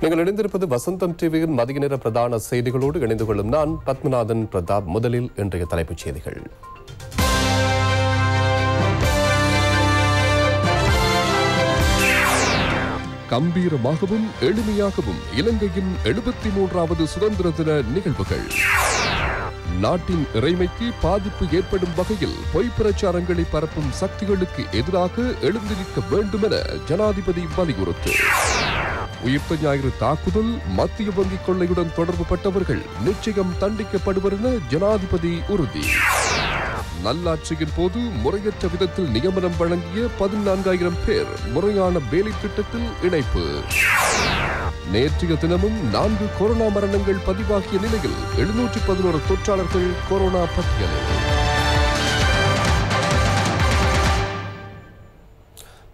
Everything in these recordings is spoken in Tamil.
நீங்கள் இணைந்திருப்பது வசந்தம் டிவியின் மதிய நேர பிரதான செய்திகளோடு இணைந்து கொள்ளும் நான் பத்மநாதன் பிரதாப். முதலில் இன்றைய தலைப்புச் செய்திகள். கம்பீரமாகவும் எளிமையாகவும் இலங்கையின் 73வது சுதந்திர தின நிகழ்வுகள். நாட்டின் இறைமைக்கு பாதிப்பு ஏற்படும் வகையில் பொய் பிரச்சாரங்களை பரப்பும் சக்திகளுக்கு எதிராக எழுந்திருக்க வேண்டும் என ஜனாதிபதி வலியுறுத்து. உயிர்த்த ஞாயிறு தாக்குதல், மத்திய வங்கி கொள்ளையுடன் தொடர்புபட்டவர்கள் நிச்சயம் தண்டிக்கப்படுவர் என ஜனாதிபதி உறுதி. நல்லாட்சியின் போது முறையற்ற விதத்தில் நியமனம் வழங்கிய 14,000 பேர் முறையான வேலை திட்டத்தில் இணைப்பு. நேற்றைய தினமும் 4 கொரோனா மரணங்கள் பதிவாகிய நிலையில் 711 தொற்றாளர்கள் கொரோனா பட்டியலில்.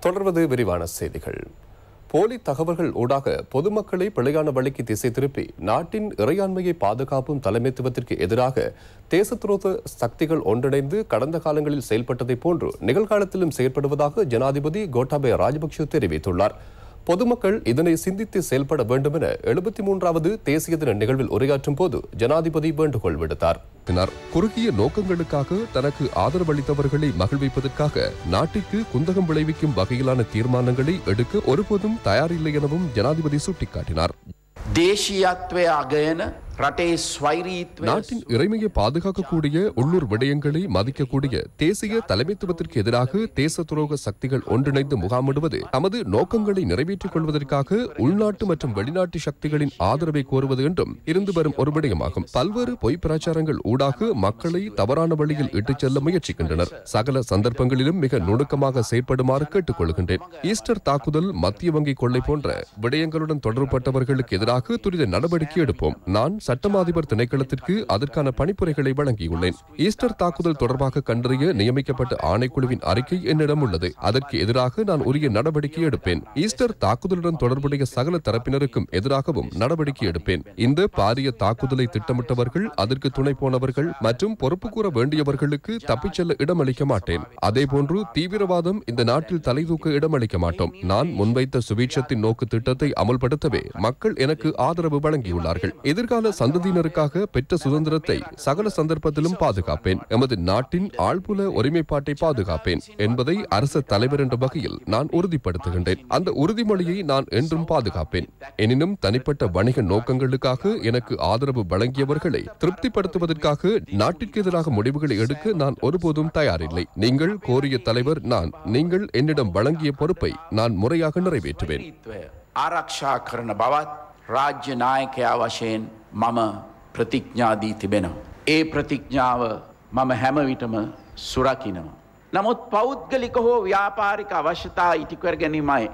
தொடர்வது விரிவான செய்திகள். போலி தகவல்கள் ஊடாக பொதுமக்களை பிழையான வழிக்கு திசை திருப்பி நாட்டின் இறையாண்மையை பாதுகாப்பும் தலைமைத்துவத்திற்கு எதிராக தேசத்துரோக சக்திகள் ஒன்றிணைந்து கடந்த காலங்களில் செயல்பட்டதை போன்று நிகழ்காலத்திலும் செயல்படுவதாக ஜனாதிபதி கோட்டாபய ராஜபக்ஷ தெரிவித்துள்ளார். பொதுமக்கள் இதனை சிந்தித்து செயல்பட வேண்டும் என 73வது தேசிய தின நிகழ்வில் உரையாற்றும் போது ஜனாதிபதி வேண்டுகோள் விடுத்தார். குறுகிய நோக்கங்களுக்காக தனக்கு ஆதரவளித்தவர்களை மகிழ்விப்பதற்காக நாட்டிற்கு குந்தகம் விளைவிக்கும் வகையிலான தீர்மானங்களை எடுக்க ஒருபோதும் தயாரில்லை எனவும் ஜனாதிபதி சுட்டிக்காட்டினார். நாட்டின் இறைமையை பாதுகாக்கக்கூடிய உள்ளூர் விடயங்களை மதிக்கக்கூடிய தேசிய தலைமைத்துவத்திற்கு எதிராக தேச துரோக சக்திகள் ஒன்றிணைந்து முகாமிடுவது தமது நோக்கங்களை நிறைவேற்றிக் கொள்வதற்காக உள்நாட்டு மற்றும் வெளிநாட்டு சக்திகளின் ஆதரவை கோருவது என்றும் இருந்து வரும் ஒரு விடயமாகும். பல்வேறு பொய் பிரச்சாரங்கள் ஊடாக மக்களை தவறான வழியில் இட்டுச் செல்ல முயற்சிக்கின்றனர். சகல சந்தர்ப்பங்களிலும் மிக நுணுக்கமாக செயற்படுமாறு கேட்டுக் கொள்கின்றேன். ஈஸ்டர் தாக்குதல், மத்திய வங்கி கொள்ளை போன்ற விடயங்களுடன் தொடர்புபட்டவர்களுக்கு எதிராக துரித நடவடிக்கை எடுப்போம். நான் சட்டமா அதிபர் திணைக்களத்திற்கு அதற்கான பணிப்புரைகளை வழங்கியுள்ளேன். ஈஸ்டர் தாக்குதல் தொடர்பாக கண்டறிய நியமிக்கப்பட்ட ஆணைக்குழுவின் அறிக்கை என்னிடம் உள்ளது. அதற்கு எதிராக நான் உரிய நடவடிக்கை எடுப்பேன். ஈஸ்டர் தாக்குதலுடன் தொடர்புடைய சகல தரப்பினருக்கும் எதிராகவும் நடவடிக்கை எடுப்பேன். இந்த பாரிய தாக்குதலை திட்டமிட்டவர்கள், அதற்கு துணை போனவர்கள் மற்றும் பொறுப்பு கூற வேண்டியவர்களுக்கு தப்பிச் செல்ல இடமளிக்க மாட்டேன். அதேபோன்று தீவிரவாதம் இந்த நாட்டில் தலைதூக்க இடமளிக்க மாட்டோம். நான் முன்வைத்த சுபீட்சத்தின் நோக்கு திட்டத்தை அமல்படுத்தவே மக்கள் எனக்கு ஆதரவு வழங்கியுள்ளார்கள். எதிர்கால சந்ததியினருக்காக பெற்ற சுதந்திரத்தை சகல சந்தர்ப்பத்திலும் பாதுகாப்பேன். எமது நாட்டின் ஆழ்புல ஒருமைப்பாட்டை பாதுகாப்பேன் என்பதை அரசு தலைவர் என்ற வகையில் நான் உறுதிப்படுத்துகின்றேன். அந்த உறுதிமொழியை நான் என்றும் பாதுகாப்பேன். எனினும் தனிப்பட்ட வணிக நோக்கங்களுக்காக எனக்கு ஆதரவு வழங்கியவர்களை திருப்திப்படுத்துவதற்காக நாட்டிற்கு எதிராக முடிவுகளை எடுக்க நான் ஒருபோதும் தயாரில்லை. நீங்கள் கோரிய தலைவர் நான். நீங்கள் என்னிடம் வழங்கிய பொறுப்பை நான் முறையாக நிறைவேற்றுவேன். රාජ්‍ය නායකයා වශයෙන් මම ප්‍රතිඥා දී තිබෙනවා. ඒ ප්‍රතිඥාව මම හැම විටම සුරකිනවා. නමුත් පෞද්ගලික හෝ ව්‍යාපාරික අවශ්‍යතා ඉටු කර ගැනීමයි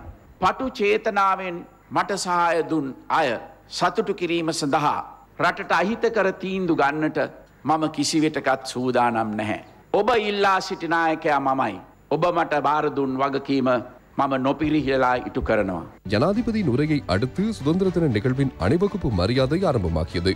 පටු චේතනාවෙන් මට සහාය දුන් අය සතුටු කිරීම සඳහා රටට අහිතකර තීන්දුව ගන්නට මම කිසිවිටකත් සූදානම් නැහැ. ඔබ ඉල්ලා සිටි නායකයා මමයි. ඔබ මට බාර දුන් වගකීම ஜனாதிபதியின் உரையை அடுத்து சுதந்திர தின நிகழ்வின் அணிவகுப்பு மரியாதை ஆரம்பமாகியது.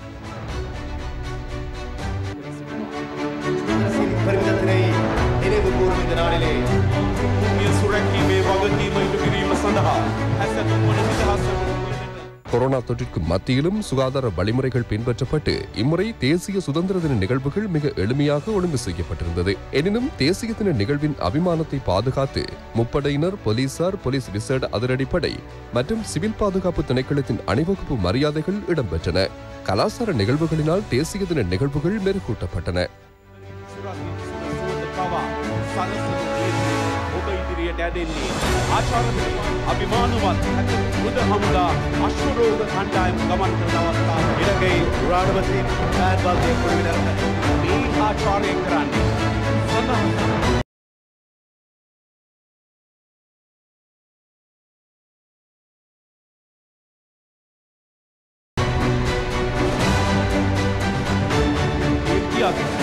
கொரோனா தொற்றிற்கு மத்தியிலும் சுகாதார வழிமுறைகள் பின்பற்றப்பட்டு இம்முறை தேசிய சுதந்திர தின நிகழ்வுகள் மிக எளிமையாக ஒழுங்கு செய்யப்பட்டிருந்தது. எனினும் தேசிய தின நிகழ்வின் அபிமானத்தை பாதுகாத்து முப்படையினர், போலீசார், போலீஸ் விசேட அதிரடிப்படை மற்றும் சிவில் பாதுகாப்பு திணைக்களத்தின் அணிவகுப்பு மரியாதைகள் இடம்பெற்றன. கலாச்சார நிகழ்வுகளினால் தேசிய தின நிகழ்வுகள் மெருகூட்டப்பட்டன. අභිමානවත් බුද හමුදා අශ්වරෝග කණ්ඩායම ගමන් කරන අවස්ථාව ඉලංගයි රාජපති නායකත්වයේ කුළුවිනරට මේ ආචාර්ය කරන්නේ සඳහන්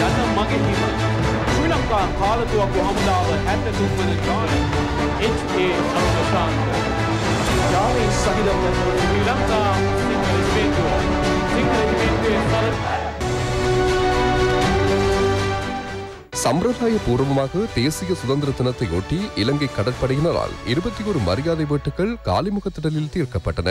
යන මගේ හිම ශ්‍රී ලංකා කාලතුවක්කු හමුදාව 73 වන ජාන H.A. අරුණශාන්ත ජානි සහිතව ශ්‍රී ලංකා සිංහල රෙජිමෙන්ටුවේ சம்பிரதாய பூர்வமாக தேசிய சுதந்திர தினத்தையொட்டி இலங்கை கடற்படையினரால் 21 மரியாதை வேட்டுகள் காலிமுகத்திடலில் தீர்க்கப்பட்டன.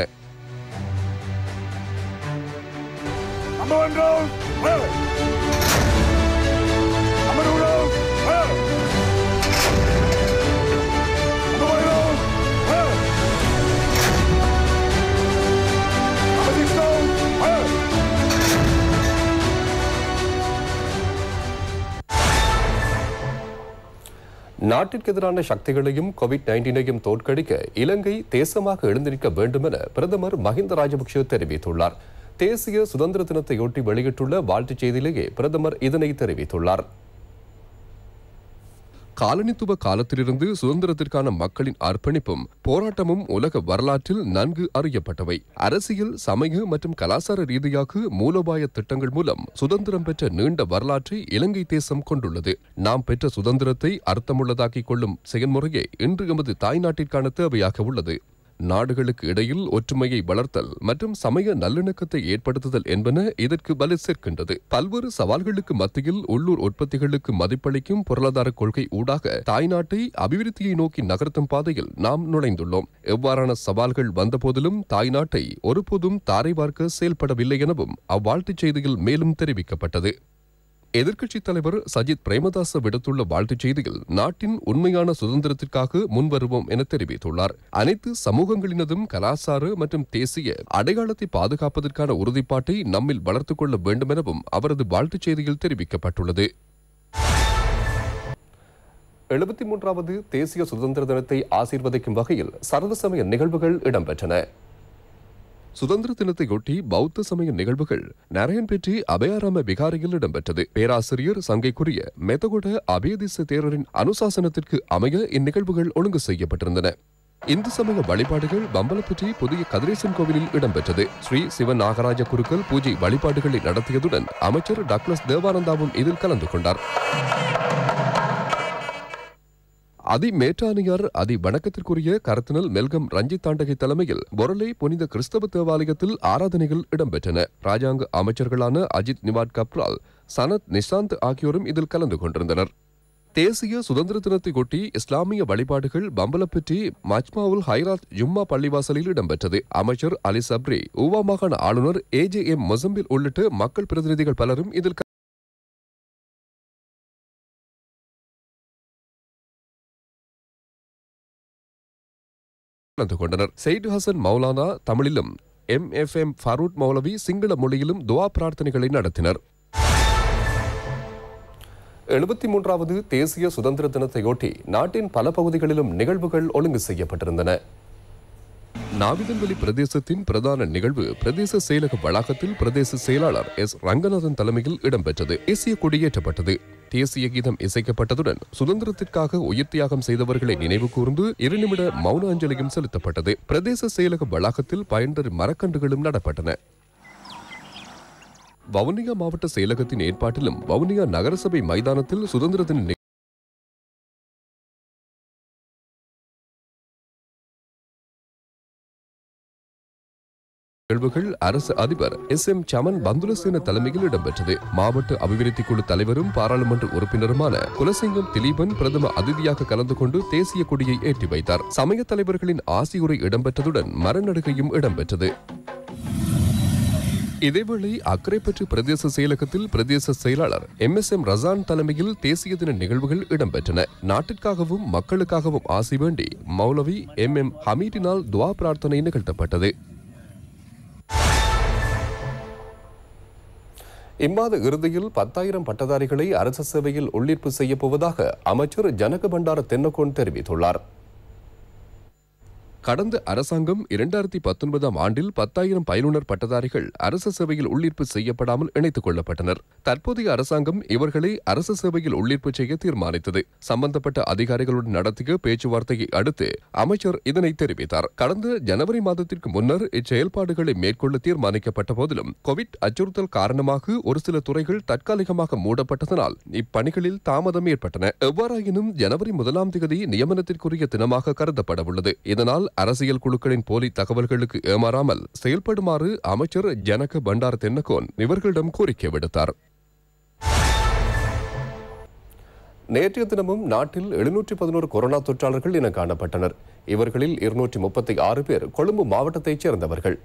நாட்டிற்கு எதிரான சக்திகளையும் கோவிட்-19ஐயும் தோற்கடிக்க இலங்கை தேசமாக எழுந்து நிற்க வேண்டும் என பிரதமர் மஹிந்த ராஜபக்ஷ தெரிவித்துள்ளார். தேசிய சுதந்திர தினத்தையொட்டி வெளியிட்டுள்ள வாழ்த்துச் செய்தியிலேயே பிரதமர் இதனை தெரிவித்துள்ளார். காலனித்துவ காலத்திலிருந்து சுதந்திரத்திற்கான மக்களின் அர்ப்பணிப்பும் போராட்டமும் உலக வரலாற்றில் நன்கு அறியப்பட்டவை. அரசியல், சமய மற்றும் கலாச்சார ரீதியாக மூலோபாய திட்டங்கள் மூலம் சுதந்திரம் பெற்ற நீண்ட வரலாற்றை இலங்கை தேசம் கொண்டுள்ளது. நாம் பெற்ற சுதந்திரத்தை அர்த்தமுள்ளதாக்கிக் கொள்ளும் செயல்முறையே இன்று எமது தாய்நாட்டிற்கான தேவையாக உள்ளது. நாடுகளுக்கு இடையில் ஒற்றுமையை வளர்த்தல் மற்றும் சமய நல்லிணக்கத்தை ஏற்படுத்துதல் என்பன இதற்கு வலு சேர்க்கின்றது. பல்வேறு சவால்களுக்கு மத்தியில் உள்ளூர் உற்பத்திகளுக்கு மதிப்பளிக்கும் பொருளாதார கொள்கை ஊடாக தாய்நாட்டை அபிவிருத்தியை நோக்கி நகர்த்தும் பாதையில் நாம் நுழைந்துள்ளோம். எவ்வாறான சவால்கள் வந்தபோதிலும் தாய்நாட்டை ஒருபோதும் தாரை பார்க்க செயல்படவில்லை எனவும் அவ்வாழ்த்துச் செய்தியில் மேலும் தெரிவிக்கப்பட்டது. எதிர்க்கட்சித் தலைவர் சஜித் பிரேமதாச விடுத்துள்ள வாழ்த்துச் செய்தியில் நாட்டின் உண்மையான சுதந்திரத்திற்காக முன்வருவோம் என தெரிவித்துள்ளார். அனைத்து சமூகங்களினதும் கலாச்சார மற்றும் தேசிய அடையாளத்தை பாதுகாப்பதற்கான உறுதிப்பாட்டை நம்மில் வளர்த்துக் கொள்ள வேண்டும் எனவும் அவரது வாழ்த்துச் செய்தியில் தெரிவிக்கப்பட்டுள்ளது. 73வது தேசிய சுதந்திர தினத்தை ஆசீர்வதிக்கும் வகையில் சர்வசமய நிகழ்வுகள் இடம்பெற்றன. சுதந்திர தினத்தையொட்டி பௌத்த சமய நிகழ்வுகள் நரையன்பேட்டை அபயாராம விகாரையில் இடம்பெற்றது. பேராசிரியர் சங்கைக்குரிய மெதகுட அபேதிச தேரரின் அனுசாசனத்திற்கு அமைய இந்நிகழ்வுகள் ஒழுங்கு செய்யப்பட்டிருந்தன. இந்து சமய வழிபாடுகள் பம்பலப்பட்டி புதிய கதிரேசன் கோவிலில் இடம்பெற்றது. ஸ்ரீ சிவ நாகராஜ குருக்கள் பூஜை வழிபாடுகளை நடத்தியதுடன் அமைச்சர் டாக்டர் தேவானந்தாவும் இதில் கலந்து கொண்டார். மேற்றானியார் வணக்கத்திற்குரிய கர்தினல் மெல்கம் ரஞ்சித் தாண்டகை தலைமையில் பொரலை புனித கிறிஸ்தவ தேவாலயத்தில் ஆராதனைகள் இடம்பெற்றன. ராஜாங்க அமைச்சர்களான அஜித் நிவாட் கப்ரால், சனத் நிஷாந்த் ஆகியோரும் இதில் கலந்து கொண்டிருந்தனர். தேசிய சுதந்திர தினத்தையொட்டி இஸ்லாமிய வழிபாடுகள் பம்பலப்பட்டி மஜ்மாவுல் ஹைராத் ஜும்மா பள்ளிவாசலில் இடம்பெற்றது. அமைச்சர் அலி சப்ரி, ஊவா மாகாண ஆளுநர் AJM மொசம்பில் உள்ளிட்ட மக்கள் பிரதிநிதிகள் பலரும் இதில் கலந்து கொண்டனர். சையத் ஹசன் மௌலானா தமிழிலும் MFM ஃபரூட் மௌலவி சிங்கள மொழியிலும் துவா பிரார்த்தனைகளை நடத்தினர். 73வது தேசிய சுதந்திர தினத்தையொட்டி நாட்டின் பல பகுதிகளிலும் நிகழ்வுகள் ஒழுங்கு செய்யப்பட்டிருந்தன. நாவிதன்வெளி பிரதேசத்தின் பிரதான நிகழ்வு பிரதேச செயலக வளாகத்தில் பிரதேச செயலாளர் S. ரங்கநாதன் தலைமையில் இடம்பெற்றது. தேசிய கொடியேற்றப்பட்டது. தேசிய கீதம் இசைக்கப்பட்டதுடன் சுதந்திரத்திற்காக உயிர் தியாகம் செய்தவர்களை நினைவு கூர்ந்து 2 நிமிட மௌன அஞ்சலியும் செலுத்தப்பட்டது. பிரதேச செயலக வளாகத்தில் பயன்தரும் மரக்கன்றுகளும் நடப்பட்டன. வவுனியா மாவட்ட செயலகத்தின் ஏற்பாட்டிலும் வவுனியா நகரசபை மைதானத்தில் சுதந்திர தின நிகழ்வுகள் அரசு அதிபர் SM சமன் பந்துலசேன தலைமையில் இடம்பெற்றது. மாவட்ட அபிவிருத்தி குழு தலைவரும் பாராளுமன்ற உறுப்பினருமான குலசிங்கம் திலீபன் பிரதம அதிதியாக கலந்து கொண்டு தேசிய கொடியை ஏற்றி வைத்தார். சமய தலைவர்களின் ஆசியுரை இடம்பெற்றதுடன் மரநடுகையும் இடம்பெற்றது. இதேவேளை அக்கரைப்பற்று பிரதேச செயலகத்தில் பிரதேச செயலாளர் MSM ரசான் தலைமையில் தேசிய தின நிகழ்வுகள் இடம்பெற்றன. நாட்டிற்காகவும் மக்களுக்காகவும் ஆசி வேண்டி மௌலவி MM ஹமீதினால் துவா பிரார்த்தனை நிகழ்த்தப்பட்டது. இம்மாத இறுதியில் 10,000 பட்டதாரிகளை அரசு சேவையில் உள்ளீர்ப்பு செய்யப்போவதாக அமைச்சர் ஜனக பண்டார தென்னகோன் தெரிவித்துள்ளார். கடந்த அரசாங்கம் 2019ஆம் ஆண்டில் 10,000 பயிலுனர் பட்டதாரிகள் அரசு சேவையில் உள்ளீர்ப்பு செய்யப்படாமல் இணைத்துக் கொள்ளப்பட்டனர். தற்போதைய அரசாங்கம் இவர்களை அரசு சேவையில் உள்ளீர்ப்பு செய்ய தீர்மானித்தது. சம்பந்தப்பட்ட அதிகாரிகளுடன் நடத்திய பேச்சுவார்த்தையை அடுத்து அமைச்சர் இதனை தெரிவித்தார். கடந்த ஜனவரி மாதத்திற்கு முன்னர் இச்செயல்பாடுகளை மேற்கொள்ள தீர்மானிக்கப்பட்ட போதிலும் கோவிட் அச்சுறுத்தல் காரணமாக ஒரு சில துறைகள் தற்காலிகமாக மூடப்பட்டதனால் இப்பணிகளில் தாமதம் ஏற்பட்டன. எவ்வாறாயினும் ஜனவரி 1ஆம் தேதி நியமனத்திற்குரிய தினமாக கருதப்படவுள்ளது. இதனால் அரசியல் குழுக்களின் போலி தகவல்களுக்கு ஏமாறாமல் செயல்படுமாறு அமைச்சர் ஜனக பண்டார தென்னகோன் இவர்களிடம் கோரிக்கை விடுத்தார். நேற்றைய தினமும் நாட்டில் 711 கொரோனா தொற்றாளர்கள் என காணப்பட்டனர். இவர்களில் 236 பேர் கொழும்பு மாவட்டத்தைச் சேர்ந்தவர்கள்.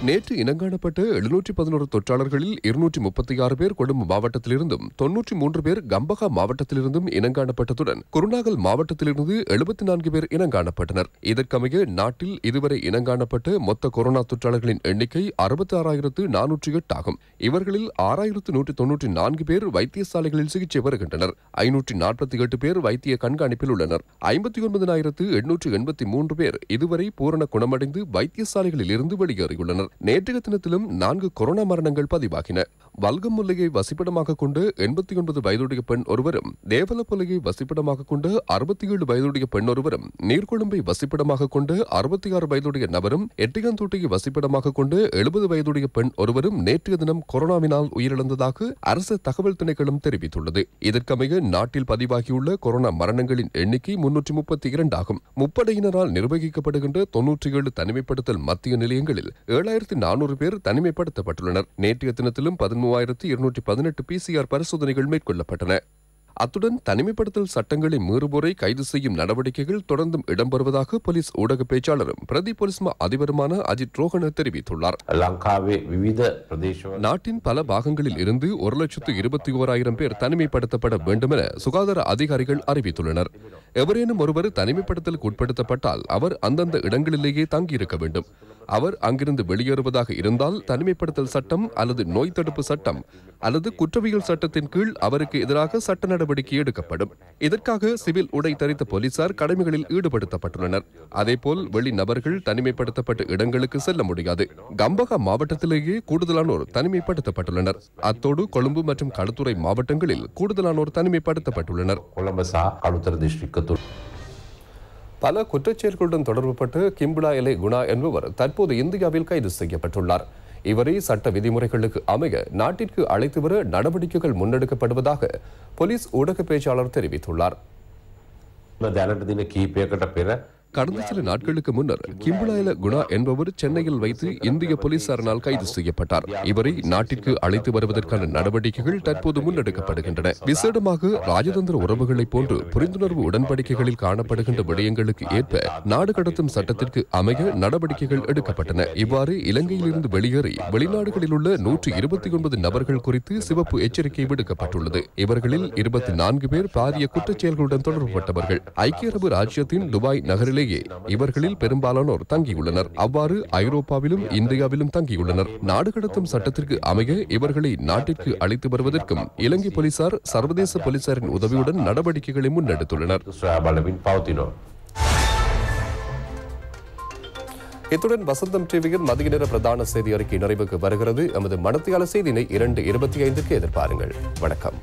நேற்று இனங்காணப்பட்ட 711 தொற்றாளர்களில் 236 பேர் கொழும்பு மாவட்டத்திலிருந்தும் 93 பேர் கம்பஹா மாவட்டத்திலிருந்தும் இனங்காணப்பட்டதுடன் குருநாகல் மாவட்டத்திலிருந்து 74 பேர் இனங்காணப்பட்டனர். இதற்கமைய நாட்டில் இதுவரை இனங்காணப்பட்ட மொத்த கொரோனா தொற்றாளர்களின் எண்ணிக்கை 66,408 ஆகும். இவர்களில் 6,194 பேர் வைத்தியசாலைகளில் சிகிச்சை வருகின்றனர். 548 பேர் வைத்திய கண்காணிப்பில் உள்ளனர். 59,883 பேர் இதுவரை பூரண குணமடைந்து வைத்தியசாலைகளில் இருந்து வெளியேறியுள்ளனர். நேற்றைய தினத்திலும் 4 கொரோனா மரணங்கள் பதிவாகின. வல்கமுல்லையை வசிப்பிடமாக கொண்ட 89 வயதுடைய பெண் ஒருவரும், தேவலப்பொல்லையை வசிப்பிடமாக கொண்ட 67 வயதுடைய பெண் ஒருவரும், நீர்கொழும்பை வசிப்பிடமாக கொண்ட 66 வயதுடைய நபரும், எட்டியாந்தோட்டையை வசிப்பிடமாக கொண்ட 70 வயதுடைய பெண் ஒருவரும் நேற்றைய தினம் கொரோனாவினால் உயிரிழந்ததாக அரசு தகவல் திணைக்களம் தெரிவித்துள்ளது. இதற்கமைய நாட்டில் பதிவாகியுள்ள கொரோனா மரணங்களின் எண்ணிக்கை 332 ஆகும். முப்படையினரால் நிர்வகிக்கப்படுகின்ற 97 தனிமைப்படுத்தல் மத்திய நிலையங்களில் 7,400 பேர் தனிமைப்படுத்தப்பட்டுள்ளனர். நேற்றைய தினத்திலும் 13,218 PCR பரிசோதனைகள் மேற்கொள்ளப்பட்டன. அத்துடன் தனிமைப்படுத்தல் சட்டங்களை மீறுவோரை கைது செய்யும் நடவடிக்கைகள் தொடர்ந்தும் இடம்பெறுவதாக போலீஸ் ஊடக பேச்சாளரும் பிரதி போலீஸ் அதிபருமான அஜித் ரோஹன தெரிவித்துள்ளார். நாட்டின் பல பாகங்களில் இருந்து 1,21,000 பேர் தனிமைப்படுத்தப்பட வேண்டும் என சுகாதார அதிகாரிகள் அறிவித்துள்ளனர். எவரேனும் ஒருவர் தனிமைப்படுத்தலுக்கு உட்படுத்தப்பட்டால் அவர் அந்தந்த இடங்களிலேயே தங்கியிருக்க வேண்டும். அவர் அங்கிருந்து வெளியேறுவதாக இருந்தால் தனிமைப்படுத்தல் சட்டம் அல்லது நோய் தடுப்பு சட்டம் அல்லது குற்றவியல் சட்டத்தின் கீழ் அவருக்கு எதிராக சட்ட நடவடிக்கை எடுக்கப்படும். இதற்காக சிவில் உடை தரித்த போலீசார் கடமைகளில் ஈடுபடுத்தப்பட்டுள்ளனர். அதேபோல் வெளிநபர்கள் தனிமைப்படுத்தப்பட்ட இடங்களுக்கு செல்ல முடியாது. கம்பஹா மாவட்டத்திலேயே கூடுதலானோர் தனிமைப்படுத்தப்பட்டுள்ளனர். அத்தோடு கொழும்பு மற்றும் களுத்துறை மாவட்டங்களில் கூடுதலானோர் தனிமைப்படுத்தப்பட்டுள்ளனர். பல குற்றச்செயல்களுடன் தொடர்புபட்டு கிம்புலா எலை குணா என்பவர் தற்போது இந்தியாவில் கைது செய்யப்பட்டுள்ளார். இவரை சட்ட விதிமுறைகளுக்கு அமைய நாட்டிற்கு அழைத்து வர நடவடிக்கைகள் முன்னெடுக்கப்படுவதாக போலீஸ் ஊடக பேச்சாளர் தெரிவித்துள்ளார். கடந்த சில நாட்களுக்கு முன்னர் கிம்புலாயல குணா என்பவர் சென்னையில் வைத்து இந்திய போலீசாரினால் கைது செய்யப்பட்டார். இவரை நாட்டிற்கு அழைத்து வருவதற்கான நடவடிக்கைகள் தற்போது முன்னெடுக்கப்படுகின்றன. விசேடமாக ராஜதந்திர உறவுகளைப் போன்று புரிந்துணர்வு உடன்படிக்கைகளில் காணப்படுகின்ற விடயங்களுக்கு ஏற்ப நாடு கடத்தும் சட்டத்திற்கு அமைய நடவடிக்கைகள் எடுக்கப்பட்டன. இவ்வாறு இலங்கையிலிருந்து வெளியேறி வெளிநாடுகளில் உள்ள 129 நபர்கள் குறித்து சிவப்பு எச்சரிக்கை விடுக்கப்பட்டுள்ளது. இவர்களில் 24 பேர் பாரிய குற்றச்செயல்களுடன் தொடர்புபட்டவர்கள். ஐக்கிய அரபு ராஜ்யத்தின் துபாய் நகரிலே இவர்களில் பெரும்பாலானோர் தங்கியுள்ளனர். அவ்வாறு ஐரோப்பாவிலும் இந்தியாவிலும் தங்கியுள்ளனர். நாடு கடத்தும் சட்டத்திற்கு அமைய இவர்களை நாட்டிற்கு அழைத்து வருவதற்கும் இலங்கை போலீசார் சர்வதேச போலீசாரின் உதவியுடன் நடவடிக்கைகளை முன்னெடுத்துள்ளனர். இத்துடன் வசந்தம் டிவியின் மதிய நேர பிரதான செய்தி அறிக்கை நிறைவுக்கு வருகிறது. எமது மனத்தியால செய்தியினை 2:25 எதிர்பாருங்கள். வணக்கம்.